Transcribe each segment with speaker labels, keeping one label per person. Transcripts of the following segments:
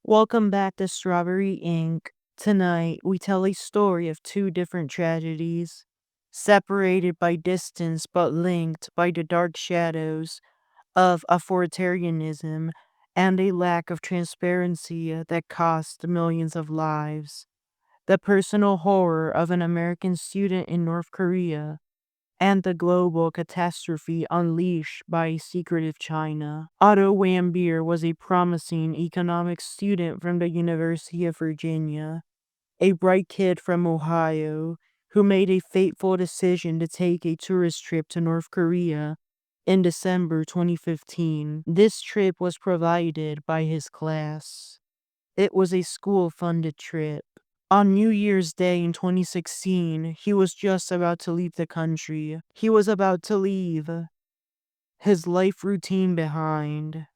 Speaker 1: Welcome back to Strawberry Ink. Tonight, we tell a story of two different tragedies, separated by distance but linked by the dark shadows of authoritarianism and a lack of transparency that cost millions of lives. The personal horror of an American student in North Korea and the global catastrophe unleashed by secretive China. Otto Warmbier was a promising economics student from the University of Virginia, a bright kid from Ohio who made a fateful decision to take a tourist trip to North Korea in December 2015. This trip was provided by his class. It was a school-funded trip. On New Year's Day in 2016, he was just about to leave the country. He was about to leave his life routine behind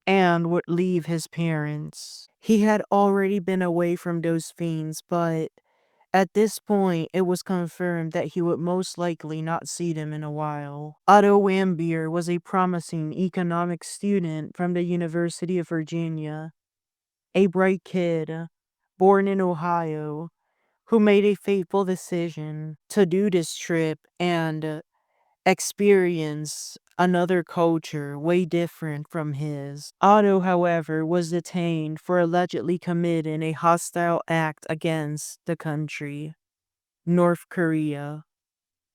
Speaker 1: and would leave his parents. He had already been away from those fiends, but at this point, it was confirmed that he would most likely not see them in a while. Otto Warmbier was a promising economics student from the University of Virginia, a bright kid born in Ohio who made a fateful decision to do this trip and experience another culture way different from his. Otto, however, was detained for allegedly committing a hostile act against the country, North Korea.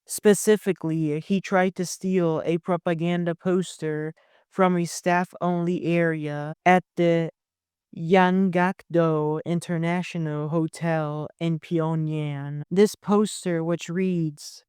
Speaker 1: Specifically, he tried to steal a propaganda poster from a staff-only area at the Yanggakdo International Hotel in Pyongyang. This poster, which reads,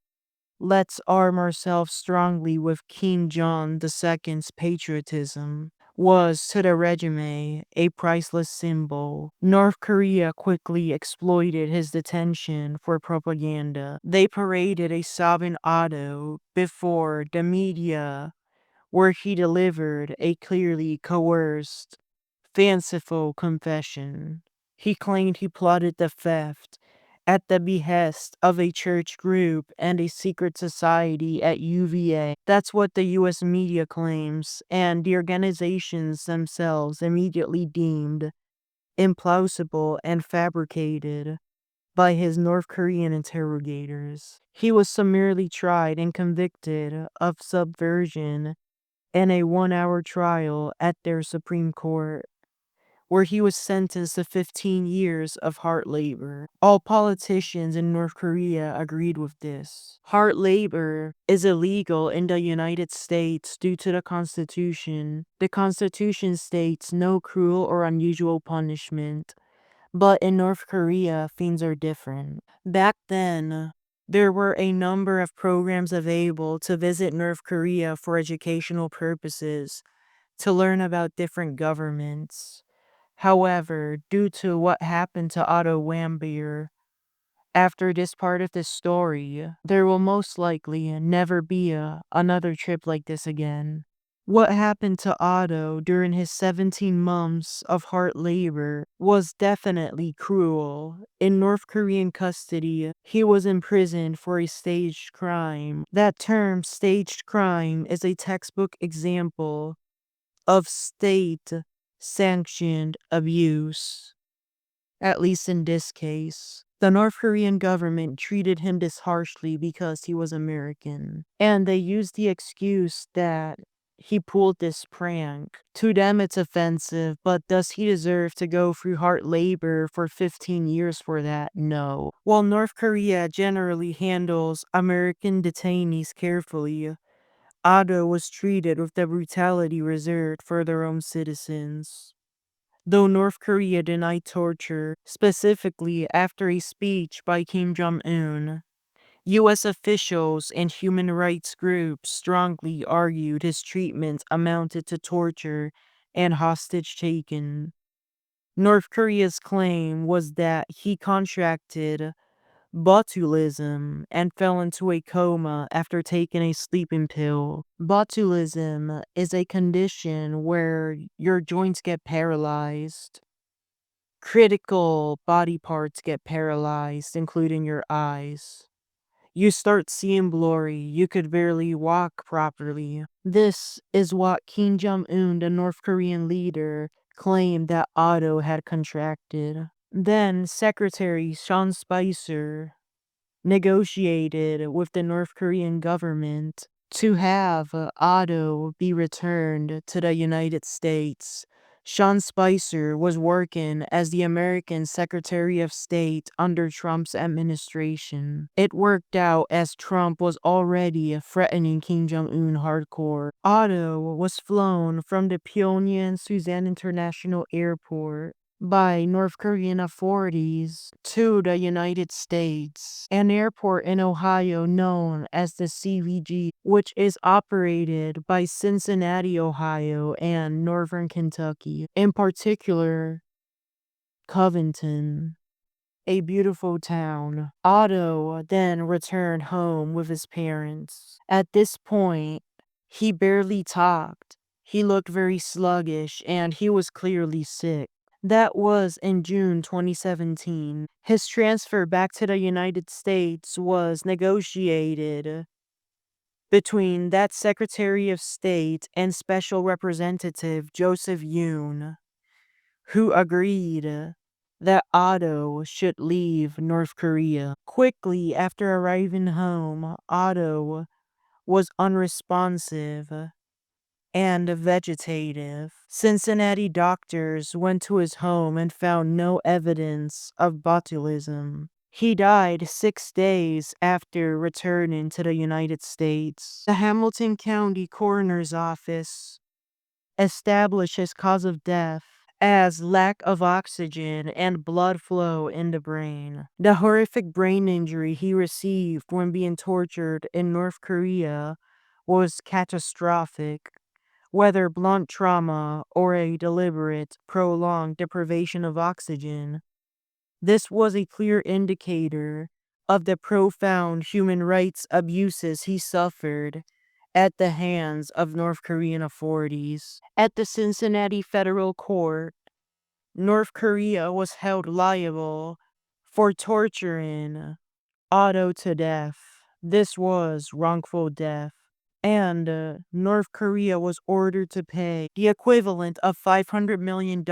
Speaker 1: "Let's arm ourselves strongly with Kim Jong II's patriotism," was to the regime a priceless symbol. North Korea quickly exploited his detention for propaganda. They paraded a sobbing Otto before the media, where he delivered a clearly coerced fanciful confession. He claimed he plotted the theft at the behest of a church group and a secret society at UVA. That's what the US media claims, and the organizations themselves immediately deemed implausible and fabricated by his North Korean interrogators. He was summarily tried and convicted of subversion in a 1-hour trial at their Supreme Court, where he was sentenced to 15 years of hard labor. All politicians in North Korea agreed with this. Hard labor is illegal in the United States due to the Constitution. The Constitution states no cruel or unusual punishment. But in North Korea, things are different. Back then, there were a number of programs available to visit North Korea for educational purposes, to learn about different governments. However, due to what happened to Otto Warmbier, after this part of the story, there will most likely never be another trip like this again. What happened to Otto during his 17 months of hard labor was definitely cruel. In North Korean custody, he was imprisoned for a staged crime. That term, staged crime, is a textbook example of state-sanctioned abuse, at least in this case. The North Korean government treated him this harshly because he was American, and they used the excuse that he pulled this prank. To them, it's offensive, but does he deserve to go through hard labor for 15 years for that? No. While North Korea generally handles American detainees carefully, Otto was treated with the brutality reserved for their own citizens. Though North Korea denied torture, specifically after a speech by Kim Jong-un, U.S. officials and human rights groups strongly argued his treatment amounted to torture and hostage taking. North Korea's claim was that he contracted botulism and fell into a coma after taking a sleeping pill. Botulism is a condition where your joints get paralyzed. Critical body parts get paralyzed, including your eyes. You start seeing blurry. You could barely walk properly. This is what Kim Jong-un, the North Korean leader, claimed that Otto had contracted. Then Secretary Sean Spicer negotiated with the North Korean government to have Otto be returned to the United States. Sean Spicer was working as the American Secretary of State under Trump's administration. It worked out as Trump was already threatening Kim Jong-un hardcore. Otto was flown from the Pyongyang Suzan International Airport by North Korean authorities to the United States, an airport in Ohio known as the CVG, which is operated by Cincinnati, Ohio, and Northern Kentucky, in particular, Covington, a beautiful town. Otto then returned home with his parents. At this point, he barely talked. He looked very sluggish, and he was clearly sick. That was in June 2017. His transfer back to the United States was negotiated between that Secretary of State and Special Representative Joseph Yoon, who agreed that Otto should leave North Korea. Quickly after arriving home, Otto was unresponsive and vegetative. Cincinnati doctors went to his home and found no evidence of botulism. He died 6 days after returning to the United States. The Hamilton County Coroner's Office established his cause of death as lack of oxygen and blood flow in the brain. The horrific brain injury he received when being tortured in North Korea was catastrophic. Whether blunt trauma or a deliberate, prolonged deprivation of oxygen, this was a clear indicator of the profound human rights abuses he suffered at the hands of North Korean authorities. At the Cincinnati Federal Court, North Korea was held liable for torturing Otto to death. This was wrongful death. And North Korea was ordered to pay the equivalent of $500 million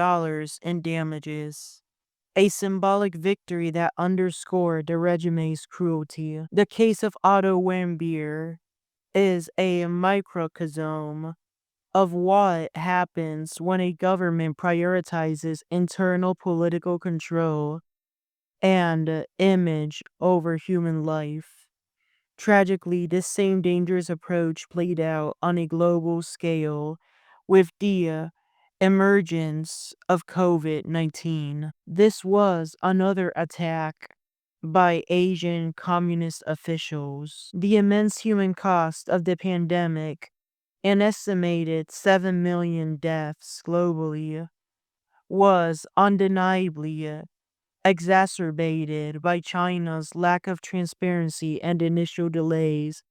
Speaker 1: in damages, a symbolic victory that underscored the regime's cruelty. The case of Otto Warmbier is a microcosm of what happens when a government prioritizes internal political control and image over human life. Tragically, this same dangerous approach played out on a global scale with the emergence of COVID-19. This was another attack by Asian communist officials. The immense human cost of the pandemic, an estimated 7 million deaths globally, was undeniably exacerbated by China's lack of transparency and initial delays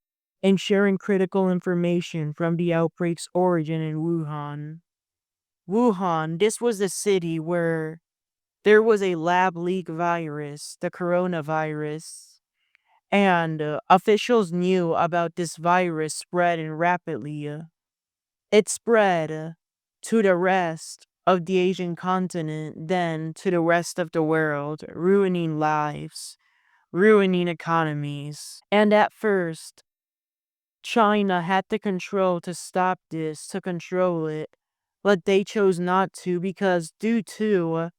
Speaker 1: in sharing critical information from the outbreak's origin in Wuhan. Wuhan, this was the city where there was a lab leak virus, the coronavirus, and officials knew about this virus spreading rapidly. It spread to the rest of the Asian continent, then to the rest of the world, ruining lives, ruining economies. And at first, China had the control to stop this, to control it, but they chose not to because due to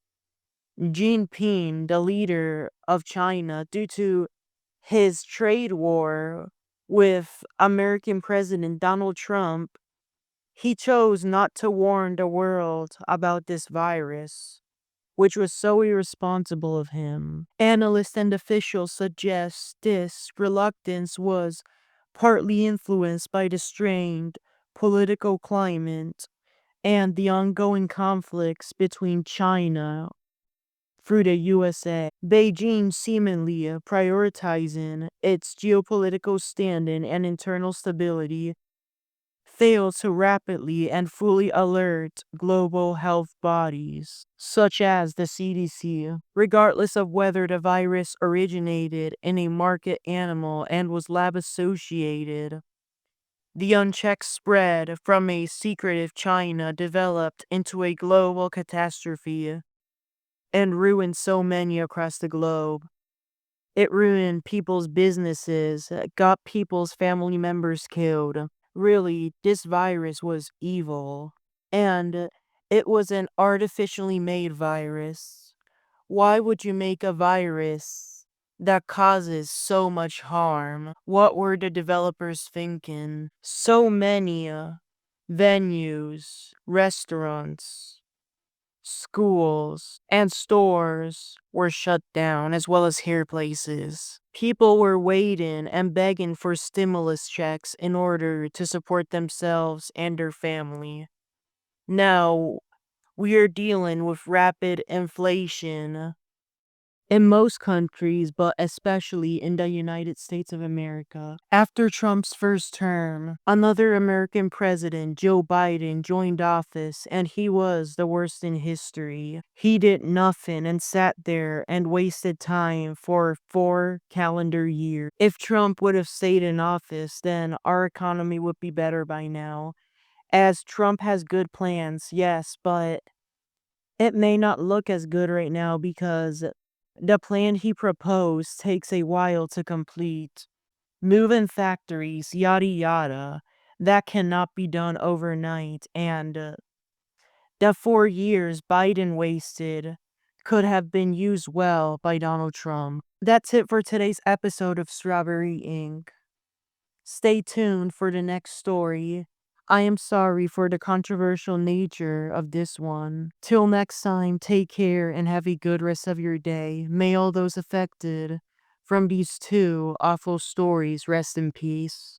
Speaker 1: Jinping, the leader of China, due to his trade war with American President Donald Trump, he chose not to warn the world about this virus, which was so irresponsible of him. Analysts and officials suggest this reluctance was partly influenced by the strained political climate and the ongoing conflicts between China through the USA. Beijing seemingly prioritizing its geopolitical standing and internal stability failed to rapidly and fully alert global health bodies, such as the CDC, regardless of whether the virus originated in a market animal and was lab associated. The unchecked spread from a secretive China developed into a global catastrophe and ruined so many across the globe. It ruined people's businesses, got people's family members killed. Really, this virus was evil. And it was an artificially made virus. Why would you make a virus that causes so much harm? What were the developers thinking? So many venues, restaurants, schools, and stores were shut down, as well as hair places. People were waiting and begging for stimulus checks in order to support themselves and their family. Now, we are dealing with rapid inflation in most countries, but especially in the United States of America. After Trump's first term, another American president, Joe Biden, joined office, and he was the worst in history. He did nothing and sat there and wasted time for 4 calendar years. If Trump would have stayed in office, then our economy would be better by now. As Trump has good plans, yes, but it may not look as good right now because the plan he proposed takes a while to complete. Moving factories, yada yada, that cannot be done overnight. And the 4 years Biden wasted could have been used well by Donald Trump. That's it for today's episode of Strawberry Ink. Stay tuned for the next story. I am sorry for the controversial nature of this one. Till next time, take care and have a good rest of your day. May all those affected from these two awful stories rest in peace.